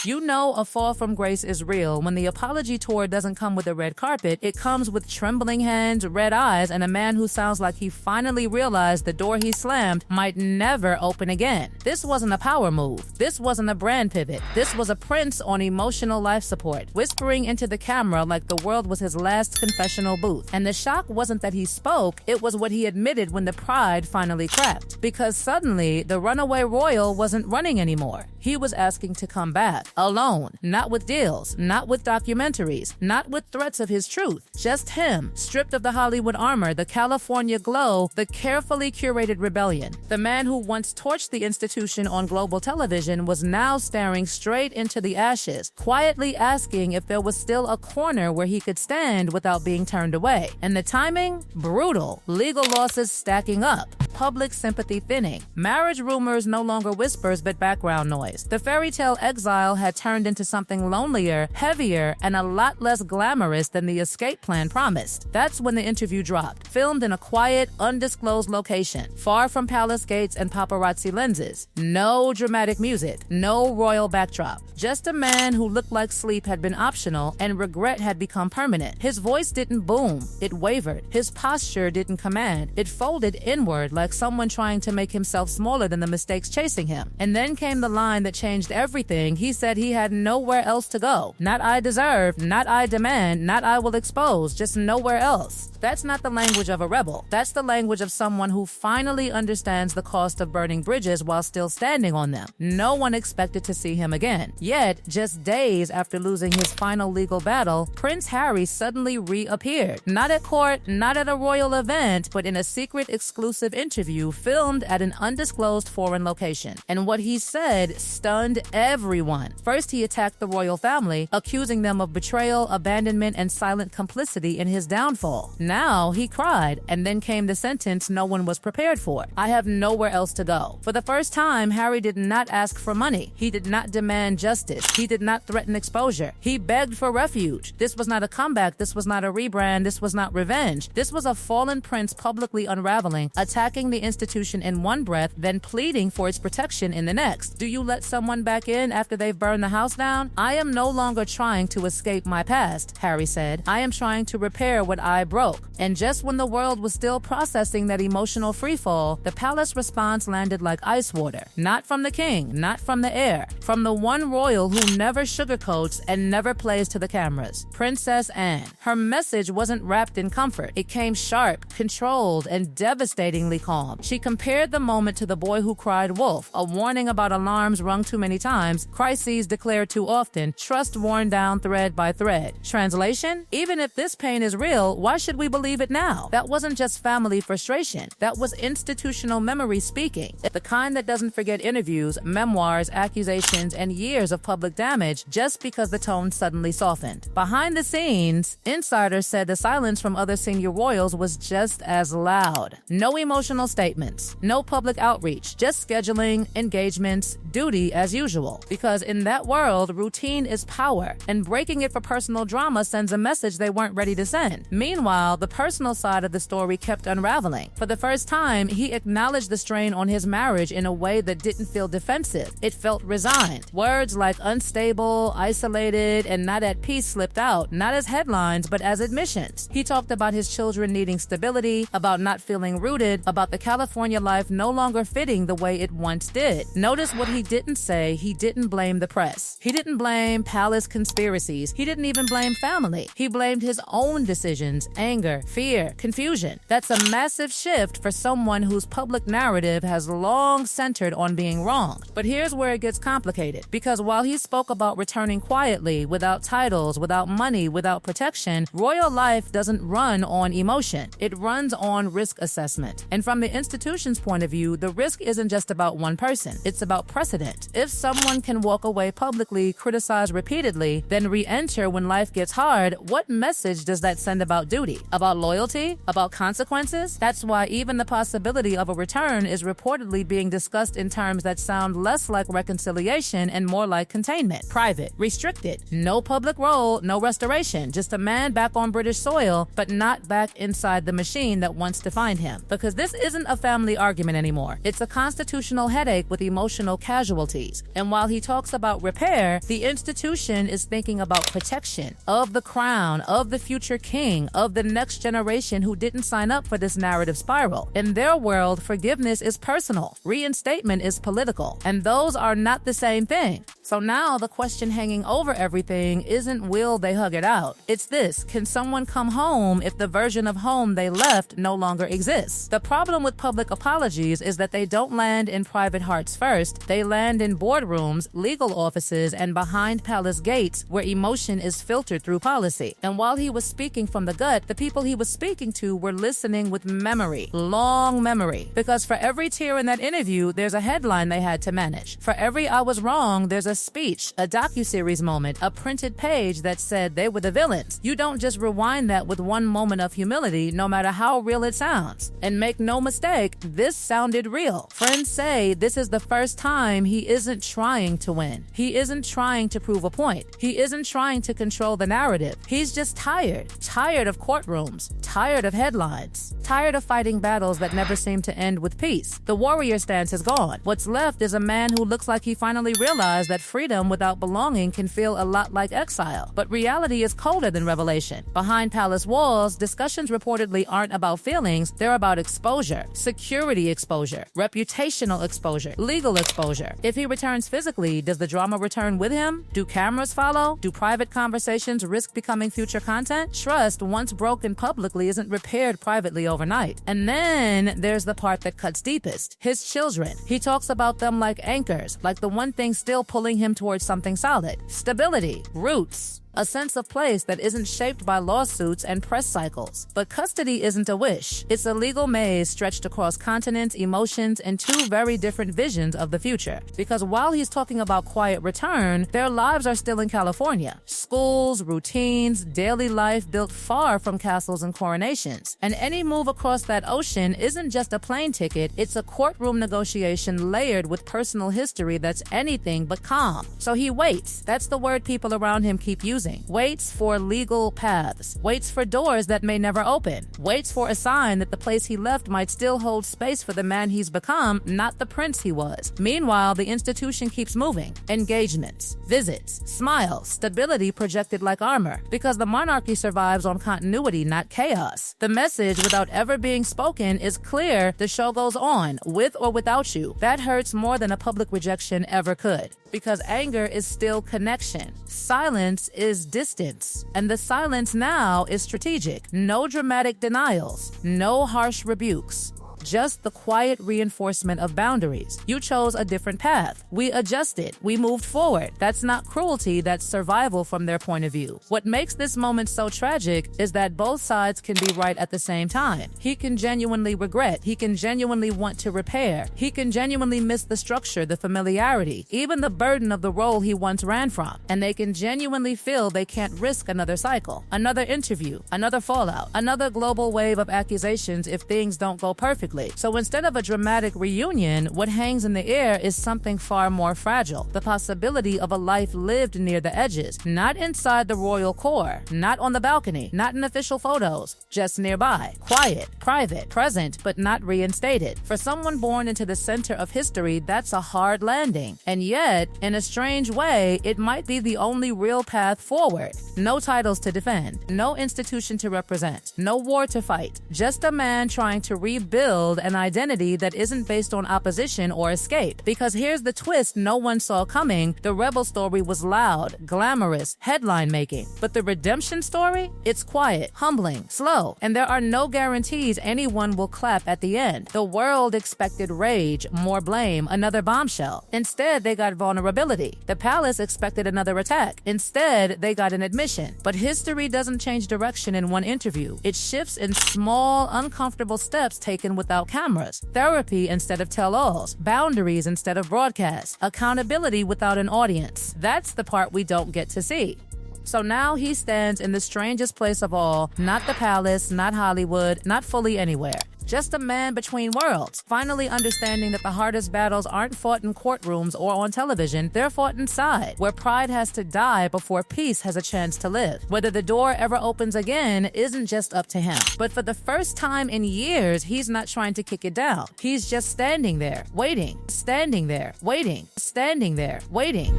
You know a fall from grace is real when the apology tour doesn't come with a red carpet, it comes with trembling hands, red eyes, and a man who sounds like he finally realized the door he slammed might never open again. This wasn't a power move. This wasn't a brand pivot. This was a prince on emotional life support, whispering into the camera like the world was his last confessional booth. And the shock wasn't that he spoke, it was what he admitted when the pride finally cracked. Because suddenly, the runaway royal wasn't running anymore. He was asking to come back, alone, not with deals, not with documentaries, not with threats of his truth. Just him, stripped of the Hollywood armor, the California glow, the carefully curated rebellion. The man who once torched the institution on global television was now staring straight into the ashes, quietly asking if there was still a corner where he could stand without being turned away. And the timing? Brutal. Legal losses stacking up. Public sympathy thinning. Marriage rumors no longer whispers but background noise. The fairy tale exile had turned into something lonelier, heavier, and a lot less glamorous than the escape plan promised. That's when the interview dropped, filmed in a quiet, undisclosed location, far from palace gates and paparazzi lenses. No dramatic music, no royal backdrop. Just a man who looked like sleep had been optional and regret had become permanent. His voice didn't boom, it wavered. His posture didn't command, it folded inward like someone trying to make himself smaller than the mistakes chasing him. And then came the line that changed everything. He said he had nowhere else to go. Not I deserve, not I demand, not I will expose, just nowhere else. That's not the language of a rebel. That's the language of someone who finally understands the cost of burning bridges while still standing on them. No one expected to see him again. Yet, just days after losing his final legal battle, Prince Harry suddenly reappeared. Not at court, not at a royal event, but in a secret exclusive interview filmed at an undisclosed foreign location. And what he said stunned everyone. First, he attacked the royal family, accusing them of betrayal, abandonment, and silent complicity in his downfall. Now, he cried, and then came the sentence no one was prepared for. I have nowhere else to go. For the first time, Harry did not ask for money. He did not demand justice. He did not threaten exposure. He begged for refuge. This was not a comeback. This was not a rebrand. This was not revenge. This was a fallen prince publicly unraveling, attacking the institution in one breath, then pleading for its protection in the next. Do you let someone back in after they've burned the house down? I am no longer trying to escape my past, Harry said. I am trying to repair what I broke. And just when the world was still processing that emotional freefall, the palace response landed like ice water. Not from the king, not from the heir, from the one royal who never sugarcoats and never plays to the cameras, Princess Anne. Her message wasn't wrapped in comfort. It came sharp, controlled, and devastatingly calm. She compared the moment to the boy who cried wolf, a warning about alarms rung too many times, crises declared too often, trust worn down thread by thread. Translation? Even if this pain is real, why should we believe it now? That wasn't just family frustration. That was institutional memory speaking. The kind that doesn't forget interviews, memoirs, accusations, and years of public damage just because the tone suddenly softened. Behind the scenes, insiders said the silence from other senior royals was just as loud. No emotional statements, no public outreach, just scheduling, engagements, duty as usual. Because in that world, routine is power, and breaking it for personal drama sends a message they weren't ready to send. Meanwhile, the personal side of the story kept unraveling. For the first time, he acknowledged the strain on his marriage in a way that didn't feel defensive. It felt resigned. Words like unstable, isolated, and not at peace slipped out, not as headlines, but as admissions. He talked about his children needing stability, about not feeling rooted, about the California life no longer fitting the way it once did. Notice what he didn't say. He didn't blame the press. He didn't blame palace conspiracies. He didn't even blame family. He blamed his own decisions, anger, fear, confusion. That's a massive shift for someone whose public narrative has long centered on being wrong. But here's where it gets complicated. Because while he spoke about returning quietly, without titles, without money, without protection, royal life doesn't run on emotion. It runs on risk assessment. And from the institution's point of view, the risk isn't just about one person. It's about precedent. If someone can walk away publicly, criticize repeatedly, then re-enter when life gets hard, what message does that send about duty? About loyalty? About consequences? That's why even the possibility of a return is reportedly being discussed in terms that sound less like reconciliation and more like containment. Private, restricted, no public role, no restoration, just a man back on British soil, but not back inside the machine that once defined him. Because this isn't a family argument anymore. It's a constitutional headache with emotional casualties. And while he talks about about repair, the institution is thinking about protection of the crown, of the future king, of the next generation who didn't sign up for this narrative spiral. In their world, forgiveness is personal, reinstatement is political, and those are not the same thing. So now the question hanging over everything isn't will they hug it out? It's this: can someone come home if the version of home they left no longer exists? The problem with public apologies is that they don't land in private hearts first. They land in boardrooms, legal offices, and behind palace gates where emotion is filtered through policy. And while he was speaking from the gut, the people he was speaking to were listening with memory, long memory. Because for every tear in that interview, there's a headline they had to manage. For every "I was wrong," there's a speech, a docuseries moment, a printed page that said they were the villains. You don't just rewind that with one moment of humility, no matter how real it sounds. And make no mistake, this sounded real. Friends say this is the first time he isn't trying to win. He isn't trying to prove a point. He isn't trying to control the narrative. He's just tired. Tired of courtrooms. Tired of headlines. Tired of fighting battles that never seem to end with peace. The warrior stance is gone. What's left is a man who looks like he finally realized that freedom without belonging can feel a lot like exile. But reality is colder than revelation. Behind palace walls, discussions reportedly aren't about feelings, they're about exposure. Security exposure. Reputational exposure. Legal exposure. If he returns physically, does the drama return with him? Do cameras follow? Do private conversations risk becoming future content? Trust, once broken publicly, isn't repaired privately overnight. And then there's the part that cuts deepest. His children. He talks about them like anchors, like the one thing still pulling him towards something solid. Stability, roots, a sense of place that isn't shaped by lawsuits and press cycles. But custody isn't a wish. It's a legal maze stretched across continents, emotions, and two very different visions of the future. Because while he's talking about quiet return, their lives are still in California. Schools, routines, daily life built far from castles and coronations. And any move across that ocean isn't just a plane ticket, it's a courtroom negotiation layered with personal history that's anything but calm. So he waits. That's the word people around him keep using. Waits for legal paths. Waits for doors that may never open. Waits for a sign that the place he left might still hold space for the man he's become, not the prince he was. Meanwhile, the institution keeps moving. Engagements, visits, smiles, stability projected like armor. Because the monarchy survives on continuity, not chaos. The message, without ever being spoken, is clear: the show goes on, with or without you. That hurts more than a public rejection ever could. Because anger is still connection. Silence is distance. And the silence now is strategic. No dramatic denials. No harsh rebukes. Just the quiet reinforcement of boundaries. You chose a different path. We adjusted. We moved forward. That's not cruelty, that's survival from their point of view. What makes this moment so tragic is that both sides can be right at the same time. He can genuinely regret. He can genuinely want to repair. He can genuinely miss the structure, the familiarity, even the burden of the role he once ran from. And they can genuinely feel they can't risk another cycle, another interview, another fallout, another global wave of accusations if things don't go perfectly. So instead of a dramatic reunion, what hangs in the air is something far more fragile. The possibility of a life lived near the edges, not inside the royal core, not on the balcony, not in official photos, just nearby. Quiet, private, present, but not reinstated. For someone born into the center of history, that's a hard landing. And yet, in a strange way, it might be the only real path forward. No titles to defend, no institution to represent, no war to fight, just a man trying to rebuild an identity that isn't based on opposition or escape. Because here's the twist no one saw coming: the rebel story was loud, glamorous, headline making. But the redemption story? It's quiet, humbling, slow, and there are no guarantees anyone will clap at the end. The world expected rage, more blame, another bombshell. Instead, they got vulnerability. The palace expected another attack. Instead, they got an admission. But history doesn't change direction in one interview. It shifts in small, uncomfortable steps taken without cameras, therapy instead of tell-alls, boundaries instead of broadcasts, accountability without an audience. That's the part we don't get to see. So now he stands in the strangest place of all, not the palace, not Hollywood, not fully anywhere. Just a man between worlds, finally understanding that the hardest battles aren't fought in courtrooms or on television, they're fought inside, where pride has to die before peace has a chance to live. Whether the door ever opens again isn't just up to him. But for the first time in years, he's not trying to kick it down. He's just standing there, waiting, standing there, waiting, standing there, waiting.